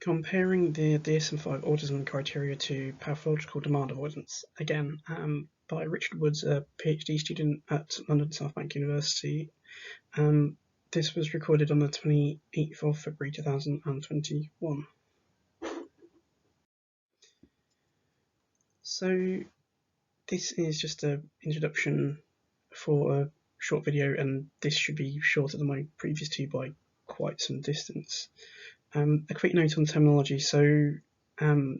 Comparing the DSM-5 autism criteria to pathological demand avoidance, again, by Richard Woods, a PhD student at London South Bank University. This was recorded on the 28th of February 2021. So this is just an introduction for a short video, and this should be shorter than my previous two by quite some distance. A quick note on terminology. So I'll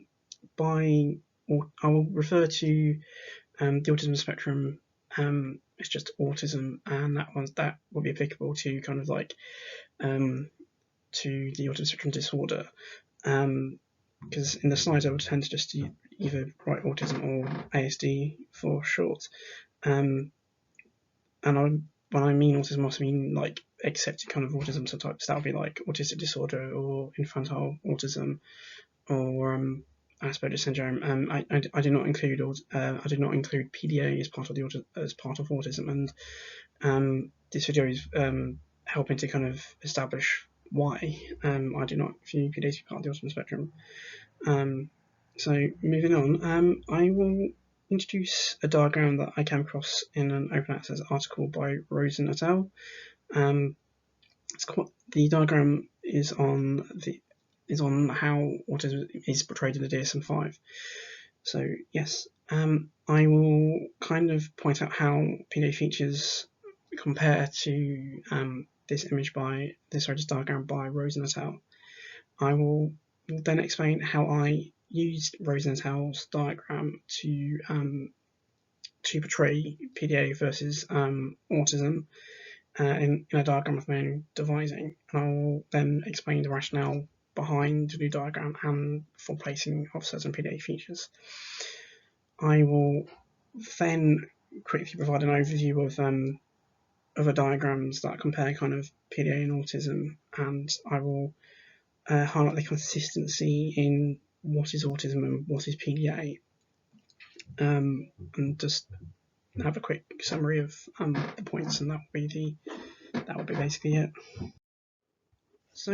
refer to the Autism Spectrum. It's just autism, and that will be applicable to kind of like to the Autism Spectrum Disorder. Because in the slides I would tend to just either write autism or ASD for short. And when I mean autism, I also mean like accepted kind of autism subtypes. That would be like autistic disorder or infantile autism or Asperger's syndrome. I do not include PDA as part of autism, and this video is helping to kind of establish why I do not view PDA as part of the autism spectrum. So moving on, I will introduce a diagram that I came across in an open access article by Rosen et al. The diagram is on how autism is portrayed in the DSM-5. So yes, I will kind of point out how PDA features compare to this diagram by Rosen et al. I will then explain how I used Rosen et al.'s diagram to portray PDA versus autism in a diagram of my own devising. And I'll then explain the rationale behind the new diagram and for placing of certain PDA features. I will then quickly provide an overview of other diagrams that compare kind of PDA and autism, and I will highlight the consistency in what is autism and what is PDA, and just have a quick summary of the points, and that would be basically it. So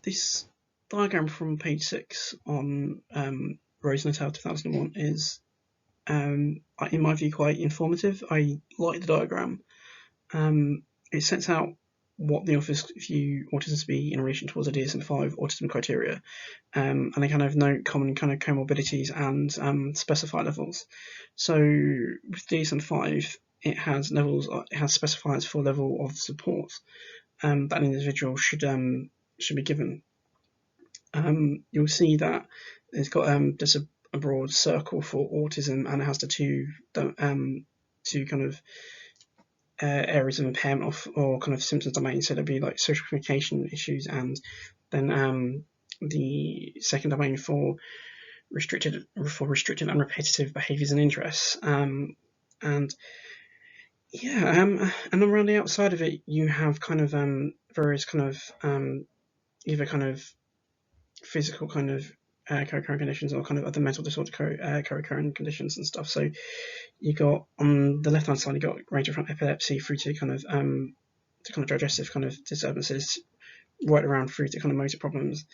this diagram from page 6 on Rosen et al. 2001 is, in my view, quite informative. I like the diagram. It sets out what the authors view autism to be in relation towards the DSM-5 autism criteria, and they kind of note common kind of comorbidities and specify levels. So with DSM-5, it has specifiers for level of support that an individual should be given. You'll see that it's got just a broad circle for autism, and it has the two kind of areas of impairment or kind of symptoms domains. So there'll be like social communication issues, and then the second domain for restricted and repetitive behaviours and interests. And around the outside of it, you have kind of various kind of either kind of physical kind of co-occurring conditions or kind of other mental disorder co-occurring conditions and stuff. So you got on the left hand side, you got ranging from epilepsy through to kind of digestive kind of disturbances, right around through to kind of motor problems.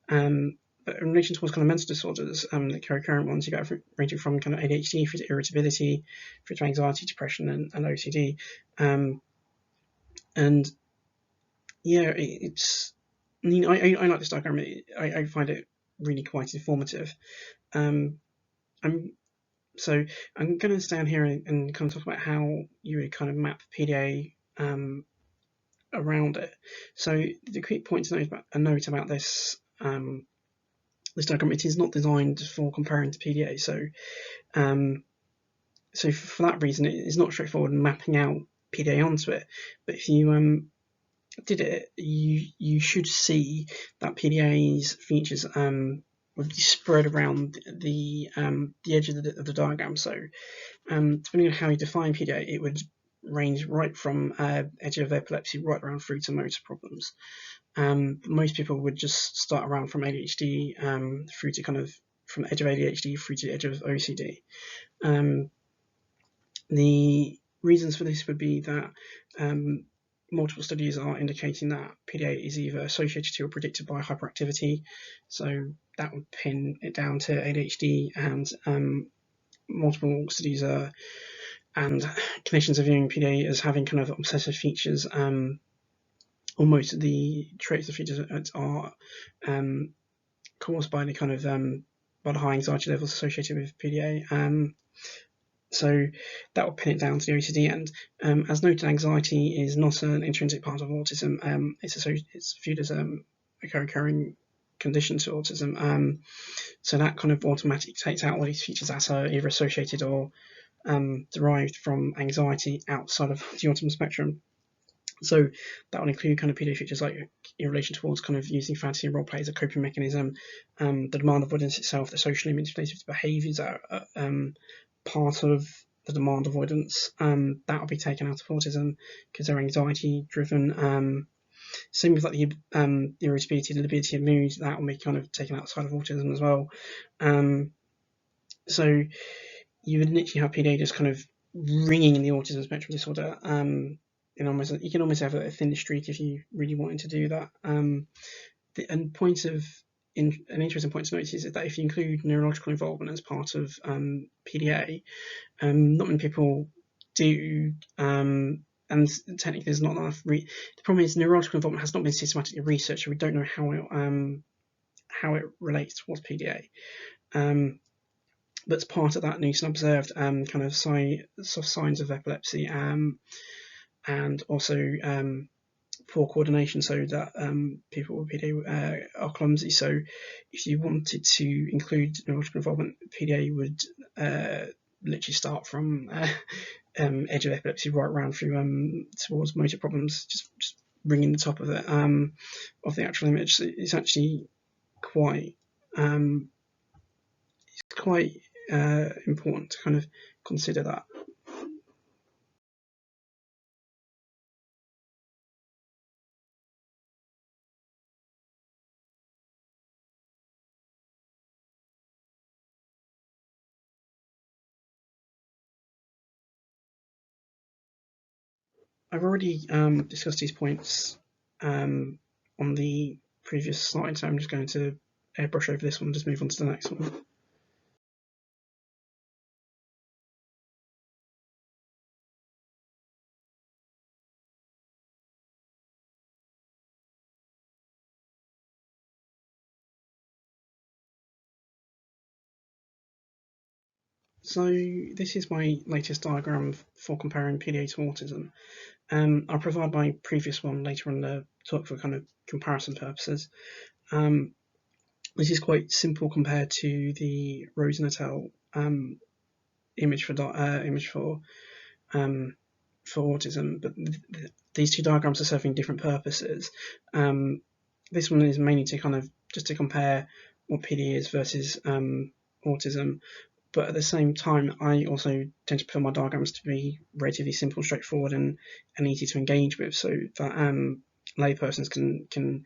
But in relation towards kind of mental disorders, the co-occurring ones, you got ranging from kind of ADHD through to irritability, through to anxiety, depression, and OCD. And yeah, it's, I like this diagram. I find it really quite informative. So I'm going to stay on here and kind of talk about how you would kind of map PDA around it. So the quick point to note about this this diagram, it is not designed for comparing to PDA. So for that reason, it is not straightforward mapping out PDA onto it. But if you did it, you should see that PDA's features would be spread around the edge of the diagram. So depending on how you define PDA, it would range right from edge of epilepsy right around through to motor problems. Most people would just start around from ADHD through to kind of from the edge of ADHD through to the edge of OCD. The reasons for this would be that multiple studies are indicating that PDA is either associated to or predicted by hyperactivity, so that would pin it down to ADHD, and multiple studies and clinicians are viewing PDA as having kind of obsessive features. Almost the traits of features are caused by the kind of by the high anxiety levels associated with PDA. So that will pin it down to the OECD. And as noted, anxiety is not an intrinsic part of autism. It's viewed as a co-occurring condition to autism. So that kind of automatically takes out all these features that are either associated or derived from anxiety outside of the autism spectrum. So that will include kind of PDA features like in relation towards kind of using fantasy role play as a coping mechanism, the demand avoidance itself, the socially manipulative behaviours that are part of the demand avoidance, that will be taken out of autism because they're anxiety driven. Same with like the irritability, the lability of mood, that will be kind of taken outside of autism as well. So you would literally have PDA just kind of ringing in the autism spectrum disorder. You can almost have a thin streak if you really wanted to do that. An interesting point to notice is that if you include neurological involvement as part of PDA, not many people do, and technically there's not enough. The problem is neurological involvement has not been systematically researched, so we don't know how it relates towards PDA. But as part of that, Newson observed kind of signs of epilepsy, and also poor coordination, so that people with PDA are clumsy. So if you wanted to include neurological involvement, PDA would literally start from edge of epilepsy right around through towards motor problems, just bringing the top of it of the actual image. So it's actually quite important to kind of consider that. I've already discussed these points on the previous slide, so I'm just going to airbrush over this one and just move on to the next one. So this is my latest diagram for comparing PDA to autism. I'll provide my previous one later on the talk for kind of comparison purposes. This is quite simple compared to the Rosen et al. Image for autism, but these two diagrams are serving different purposes. This one is mainly to kind of just to compare what PDA is versus autism, but at the same time, I also tend to prefer my diagrams to be relatively simple, straightforward, and easy to engage with, so that laypersons can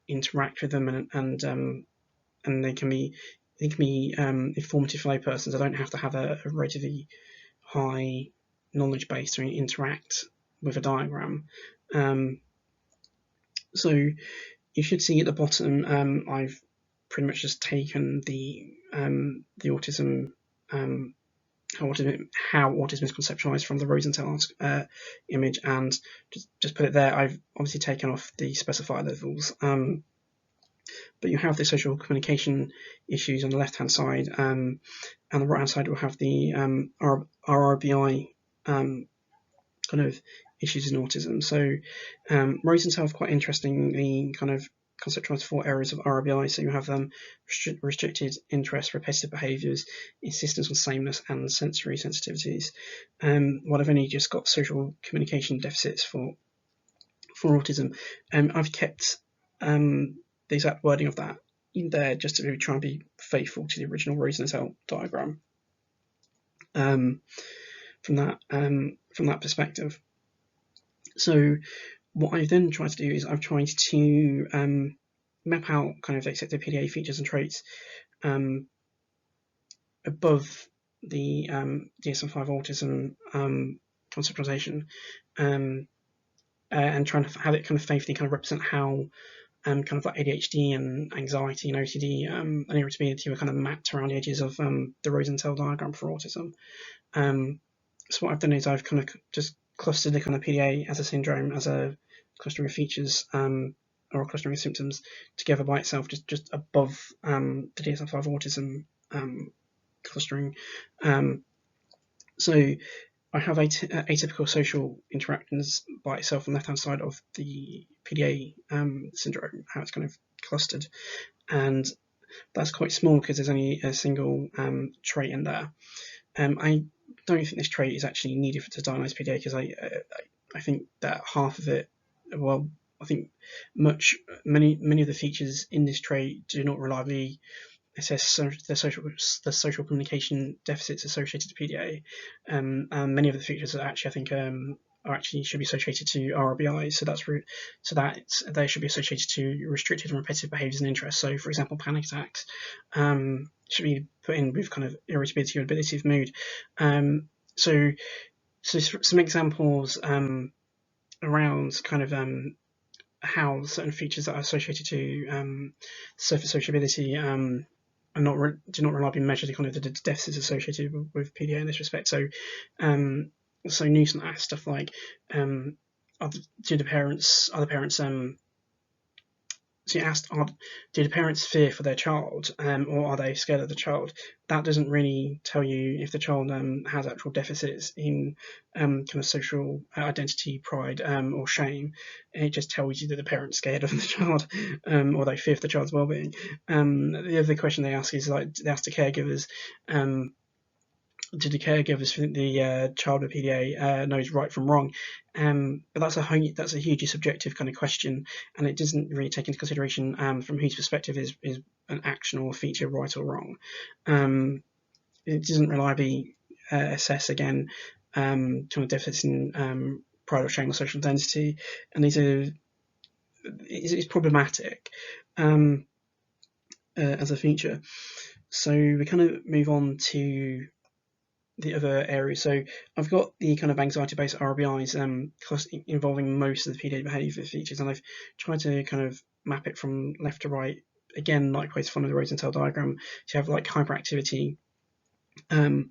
interact with them, and they can be informative for laypersons. I don't have to have a relatively high knowledge base to interact with a diagram. So you should see at the bottom, I've pretty much just taken the autism, how autism is conceptualized from the Rosenstein image, and just put it there. I've obviously taken off the specifier levels, but you have the social communication issues on the left-hand side, and the right-hand side will have the RRBI kind of issues in autism. So Rosenstein quite interestingly kind of conceptualized 4 areas of RRBI. So you have restricted interest, repetitive behaviours, insistence on sameness, and sensory sensitivities. While I've only just got social communication deficits for autism. I've kept the exact wording of that in there just to try and be faithful to the original Rosenstein diagram from that perspective. So what I've then tried to do is I've tried to map out kind of the accepted PDA features and traits above the DSM-5 autism conceptualization, and trying to have it kind of faithfully kind of represent how kind of like ADHD and anxiety and OCD and irritability were kind of mapped around the edges of the Rosenstein diagram for autism. So what I've done is I've kind of just clustered the kind of PDA as a syndrome, as a clustering of features or a clustering of symptoms together by itself, just above the DSM-5 autism clustering. So I have atypical social interactions by itself on the left-hand side of the PDA syndrome, how it's kind of clustered, and that's quite small because there's only a single trait in there. I don't think this trait is actually needed to diagnose PDA because I think that half of it, well, I think many of the features in this trait do not reliably assess the social communication deficits associated to PDA, and many of the features that actually I think are actually should be associated to RRBI. So that they should be associated to restricted and repetitive behaviours and interests. So, for example, panic attacks should be put in with kind of irritability or ability of mood. So some examples around kind of how certain features that are associated to surface sociability do not reliably measure the kind of the deficits associated with PDA in this respect. So Newson asked stuff like, do the parents so you asked, do the parents fear for their child, or are they scared of the child? That doesn't really tell you if the child has actual deficits in kind of social identity, pride, or shame. It just tells you that the parent's scared of the child, or they fear for the child's well-being. The other question they ask is, like, they ask the caregivers, do the caregivers think the child with PDA knows right from wrong? But that's a hugely subjective kind of question, and it doesn't really take into consideration from whose perspective is an action or feature right or wrong. It doesn't reliably assess again kind of deficits in pride or shame or social identity, and it's problematic as a feature. So we kind of move on to the other areas. So I've got the kind of anxiety-based RBIs involving most of the PDA behaviour features, and I've tried to kind of map it from left to right. Again, likewise, following the Rosenstein diagram, to have like hyperactivity. So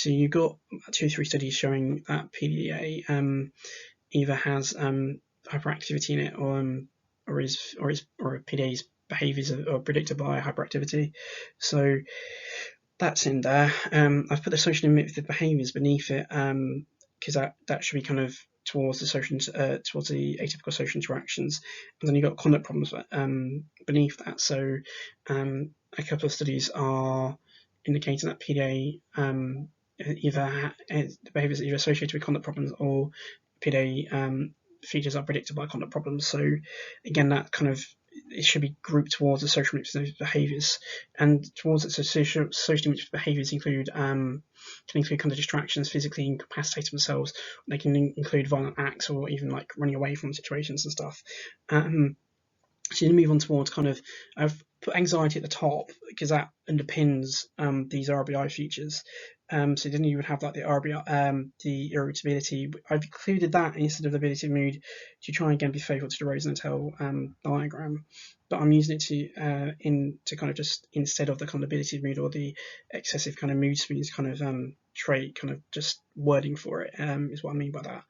you've got 2 or 3 studies showing that PDA either has hyperactivity in it, or PDA's behaviours are predicted by hyperactivity. So that's in there. I've put the social limited behaviours beneath it because that should be kind of towards the atypical social interactions, and then you've got conduct problems beneath that. So a couple of studies are indicating that PDA the behaviours are either associated with conduct problems or PDA features are predicted by conduct problems. So again, that kind of it should be grouped towards the social manipulative behaviours, and towards it. So social manipulative behaviours can include kind of distractions, physically incapacitate themselves. They can include violent acts or even like running away from situations and stuff. So you move on towards kind of, I've put anxiety at the top because that underpins these RBI features. So then you would have like the RBI, the irritability. I've included that instead of the ability of mood to try and again be faithful to the Rosenstein diagram, but I'm using it to kind of just instead of the kind of ability of mood or the excessive kind of mood swings kind of trait, kind of just wording for it is what I mean by that.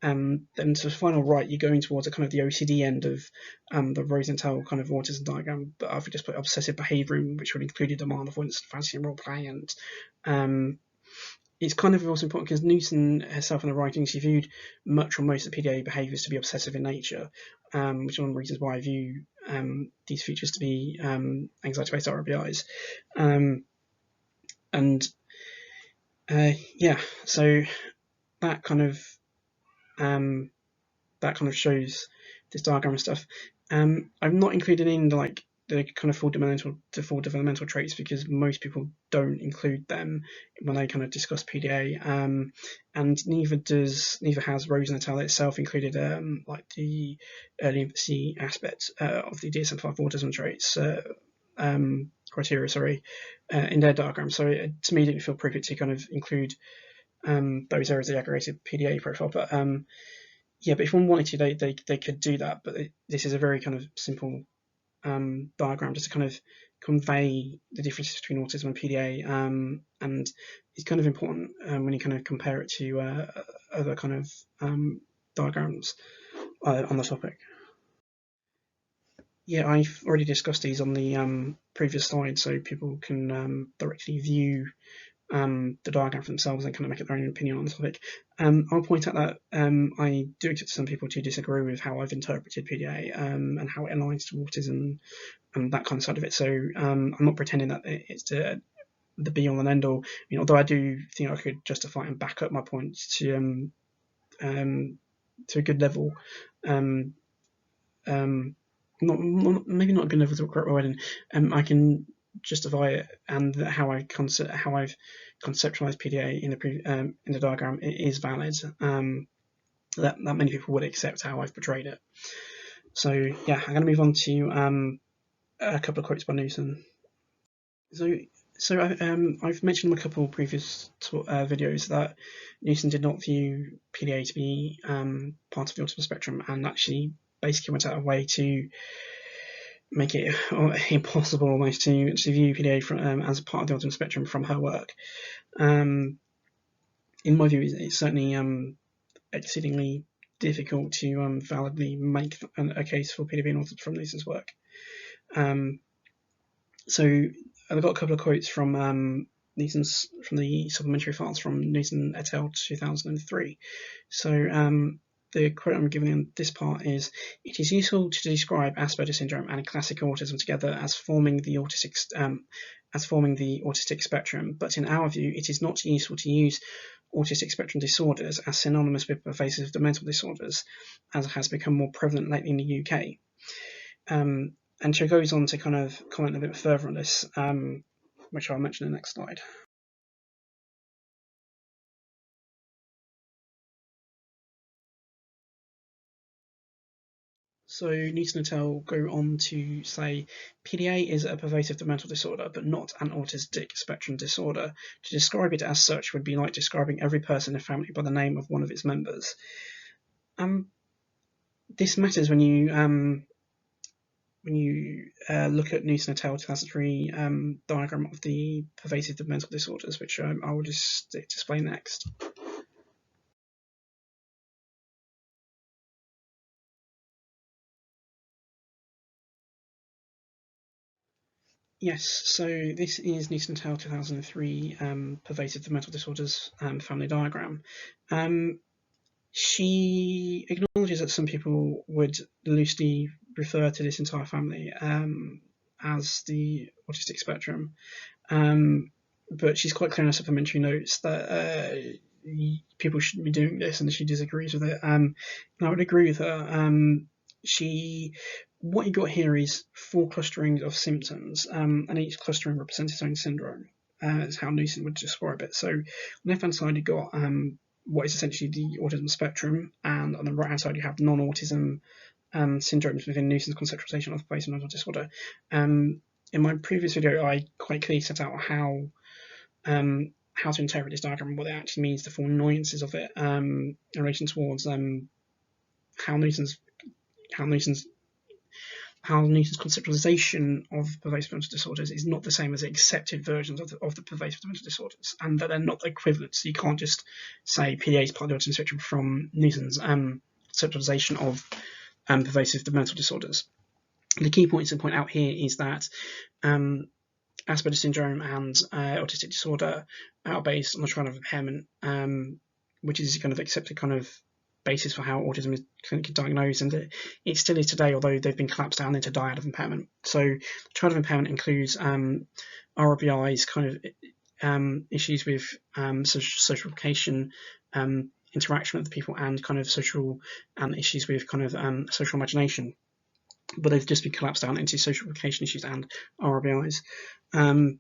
Then to the final right, you're going towards a kind of the OCD end of the Rosenstein kind of autism diagram, but I've just put obsessive behaviour, which would include demand avoidance, fantasy and role play, and it's kind of also important because Newson herself in the writings, she viewed much or most of the PDA behaviours to be obsessive in nature, which is one of the reasons why I view these features to be anxiety-based RBIs. So that kind of shows this diagram and stuff. I've not included in the kind of full developmental traits because most people don't include them when they kind of discuss PDA, and neither has Rosenstein itself included like the early infancy aspects of the DSM-5 autism traits criteria, in their diagram. So to me, it didn't feel appropriate to kind of include those areas of the aggregated PDA profile, but yeah, but if one wanted to, they could do that. But this is a very kind of simple diagram just to kind of convey the differences between autism and PDA, and it's kind of important when you kind of compare it to other kind of diagrams on the topic. Yeah, I've already discussed these on the previous slide, so people can directly view the diagram for themselves and kind of make up their own opinion on the topic. I'll point out that I do expect some people to disagree with how I've interpreted PDA and how it aligns to autism and that kind of side of it. So I'm not pretending that it's the be-all and end-all. I mean, although I do think I could justify and back up my points to a good level. Maybe not a good level is the correct word. I can justify it, and how I've conceptualized PDA in the diagram is valid. That many people would accept how I've portrayed it. So yeah, I'm going to move on to a couple of quotes by Newson. So I've mentioned in a couple of previous videos that Newson did not view PDA to be part of the autism spectrum, and actually basically went out of way to make it impossible almost to view PDA from, as part of the autism spectrum from her work. In my view, it's certainly exceedingly difficult to validly make a case for PDA being autism from Newson's work. So I've got a couple of quotes from Newson's, from the supplementary files from Newson et al. 2003. So the quote I'm giving in this part is: "It is useful to describe Asperger's syndrome and classic autism together as forming the autistic spectrum, but in our view, it is not useful to use autistic spectrum disorders as synonymous with pervasive mental disorders, as has become more prevalent lately in the UK." And she goes on to kind of comment a bit further on this, which I'll mention in the next slide. So Newson et al. Go on to say, PDA is a pervasive mental disorder, but not an autistic spectrum disorder. To describe it as such would be like describing every person in a family by the name of one of its members. This matters when you look at Newson et al. 2003 diagram of the pervasive mental disorders, which I will just explain next. Yes, so this is Newson et al. 2003 pervasive mental disorders family diagram. She acknowledges that some people would loosely refer to this entire family as the autistic spectrum, but she's quite clear in her supplementary notes that people shouldn't be doing this, and she disagrees with it. And I would agree with her. What you got here is 4 clusterings of symptoms, and each clustering represents its own syndrome. Is how Newson would describe it. So on the left-hand side, you've got what is essentially the autism spectrum, and on the right-hand side, you have non-autism syndromes within Newson's conceptualization of pervasive mental disorder. In my previous video, I quite clearly set out how to interpret this diagram and what it actually means, the 4 nuances of it in relation towards how Newson's conceptualization of pervasive mental disorders is not the same as accepted versions of the pervasive mental disorders, and that they're not equivalent. So you can't just say PDA is part of the autism spectrum from Newson's conceptualization of pervasive mental disorders. The key points to point out here is that Asperger's syndrome and autistic disorder are based on the Trial of Impairment, which is kind of accepted kind of basis for how autism is clinically diagnosed, and it still is today, although they've been collapsed down into dyad of impairment. So the Trial of Impairment includes RBI's kind of issues with social vocation, interaction with people, and kind of social issues with kind of social imagination. But they've just been collapsed down into social vocation issues and RBIs. You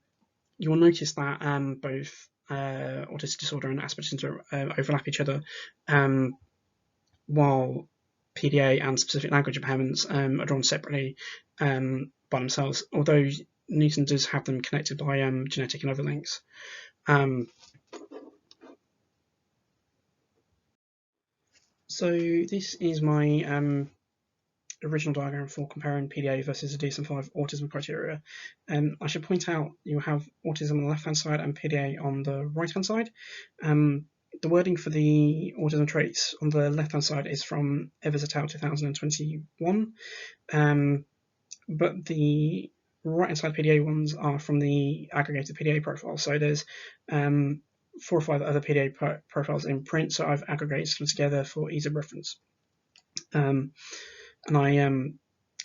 will notice that both autistic disorder and Asperger's syndrome overlap each other, while PDA and specific language impairments are drawn separately by themselves, although Newson does have them connected by genetic and other links. So this is my original diagram for comparing PDA versus the DSM-5 autism criteria. I should point out you have autism on the left-hand side and PDA on the right-hand side. The wording for the autism traits on the left-hand side is from Evers et al. 2021, but the right-hand side PDA ones are from the aggregated PDA profile. So there's 4 or 5 other PDA profiles in print, so I've aggregated them together for ease of reference. And I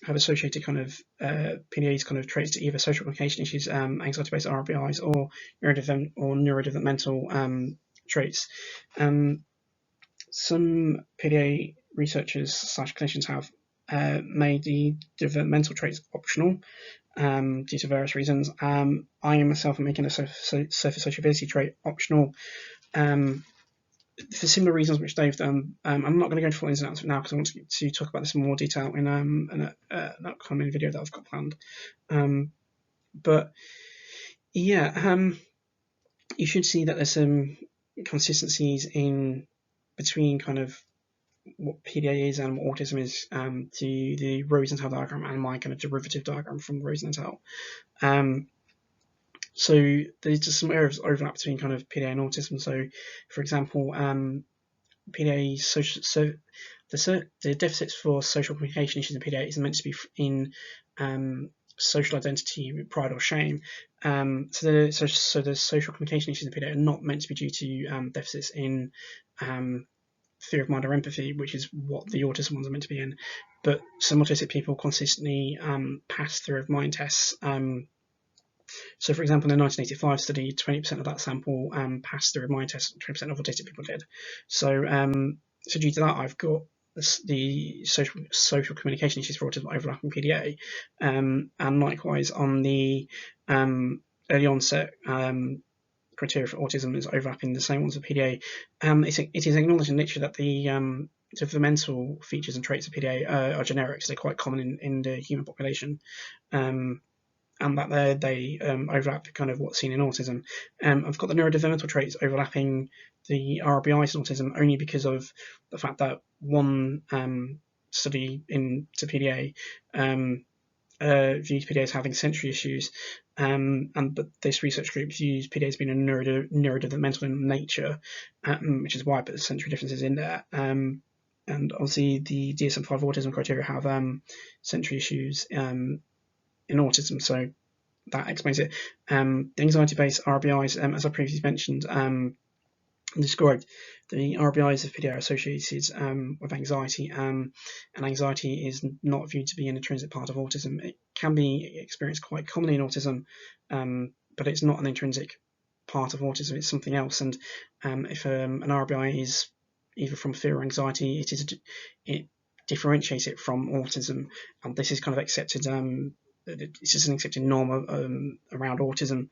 have associated kind of PDA's kind of traits to either social communication issues, anxiety-based RBIs, or neurodevelopmental traits. Some PDA researchers / clinicians have made the developmental traits optional due to various reasons. I myself am making a surface sociability trait optional for similar reasons which they've done. I'm not going to go into full ins and outs now because I want to talk about this in more detail in an upcoming video that I've got planned. But yeah, you should see that there's some consistencies in between kind of what PDA is and what autism is to the Rosenstein diagram and my kind of derivative diagram from Rosen et al. So there's just some areas of overlap between kind of PDA and autism. So, for example, PDA the deficits for social communication issues in PDA is meant to be in social identity, pride, or shame. So the social communication issues in PDA are not meant to be due to deficits in theory of mind or empathy, which is what the autism ones are meant to be in. But some autistic people consistently pass theory of mind tests. So, for example, in the 1985 study, 20% of that sample passed theory of mind tests, 20% of autistic people did. So, so due to that, I've got the social communication issues for autism overlapping PDA, and likewise on the early onset criteria for autism is overlapping the same ones as PDA. It is acknowledged in literature that the developmental features and traits of PDA are generic, so they're quite common in the human population. And that they overlap kind of what's seen in autism. I've got the neurodevelopmental traits overlapping the RBIs in autism only because of the fact that one study into PDA views PDA as having sensory issues, but this research group views PDA as being a neurodevelopmental in nature, which is why I put the sensory differences in there. And obviously the DSM-5 autism criteria have sensory issues in autism, so that explains it. The anxiety-based RBIs, as I previously mentioned, described the RBIs of PDA are associated with anxiety, and anxiety is not viewed to be an intrinsic part of autism. It can be experienced quite commonly in autism, but it's not an intrinsic part of autism. It's something else. And if an RBI is either from fear or anxiety, it differentiates it from autism, and this is kind of accepted. It's just an accepted norm around autism,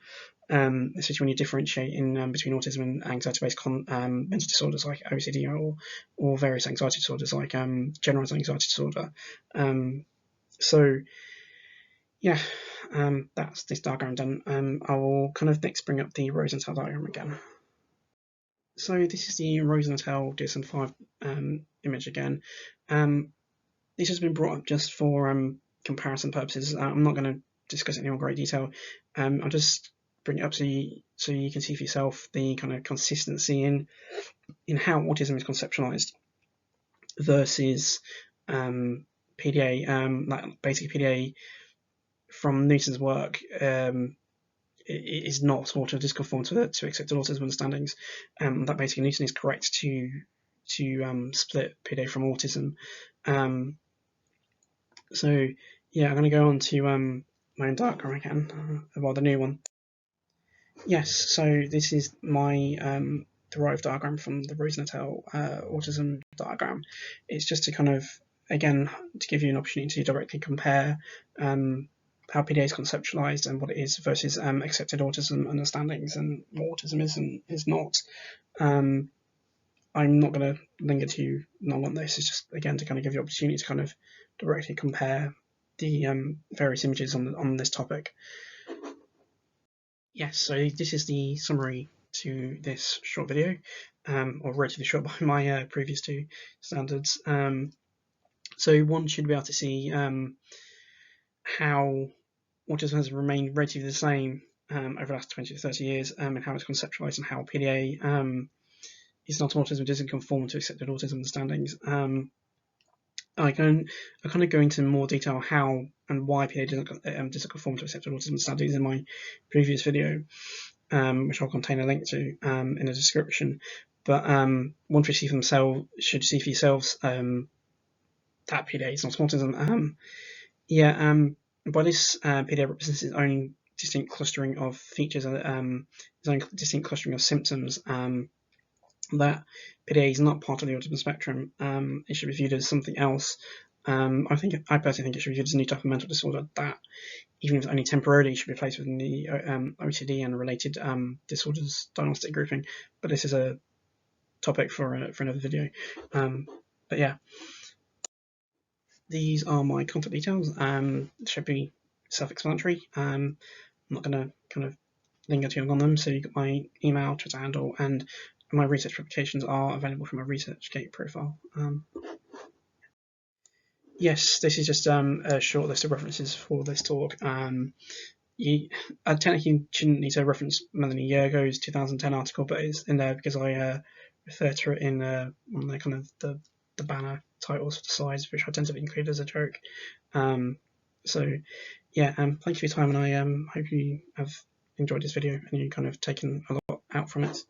especially when you differentiate in between autism and anxiety-based mental disorders like OCD or various anxiety disorders like generalized anxiety disorder. So yeah, that's this diagram done. I will kind of next bring up the Rosenstein diagram again. So this is the Rosen et al. DSM-5 image again. This has been brought up just for comparison purposes. I'm not going to discuss it in great detail. I'll just bring it up so you can see for yourself the kind of consistency in how autism is conceptualized versus PDA. Like basically PDA from Newson's work is not sort of disconform to accepted autism understandings. That basically Newson is correct to split PDA from autism. So yeah, I'm going to go on to my own diagram again, well, the new one. Yes, so this is my derived diagram from the Rosen et al. Autism diagram. It's just to kind of, again, to give you an opportunity to directly compare how PDA is conceptualized and what it is versus accepted autism understandings and what autism is and is not. I'm not going to linger too long on this. It's just, again, to kind of give you an opportunity to kind of directly compare the various images on this topic. Yes, so this is the summary to this short video, or relatively short by my previous two standards. So one should be able to see how autism has remained relatively the same over the last 20 to 30 years, and how it's conceptualized, and how PDA is not autism, doesn't conform to accepted autism understandings. I kind of go into more detail how and why PDA doesn't conform to accepted autism understandings in my previous video, which I'll contain a link to in the description. But once you see for themselves, should see for yourselves that PDA is not autism. By this, PDA represents its own distinct clustering of features, its own distinct clustering of symptoms. That PDA is not part of the autism spectrum. It should be viewed as something else. I personally think it should be viewed as a new type of mental disorder that, even if only temporarily, should be placed within the OCD and related disorders diagnostic grouping. But this is a topic for another video. But yeah, these are my contact details. Should be self-explanatory. I'm not going to kind of linger too long on them. So you've got my email, Twitter handle, and my research publications are available from my ResearchGate profile. Yes, this is just a short list of references for this talk. You technically shouldn't need to reference Melanie Yergo's 2010 article, but it's in there because I refer to it in one of the kind of the banner titles for the slides, which I tend to include as a joke. So yeah, thank you for your time, and I hope you have enjoyed this video and you kind of taken a lot out from it.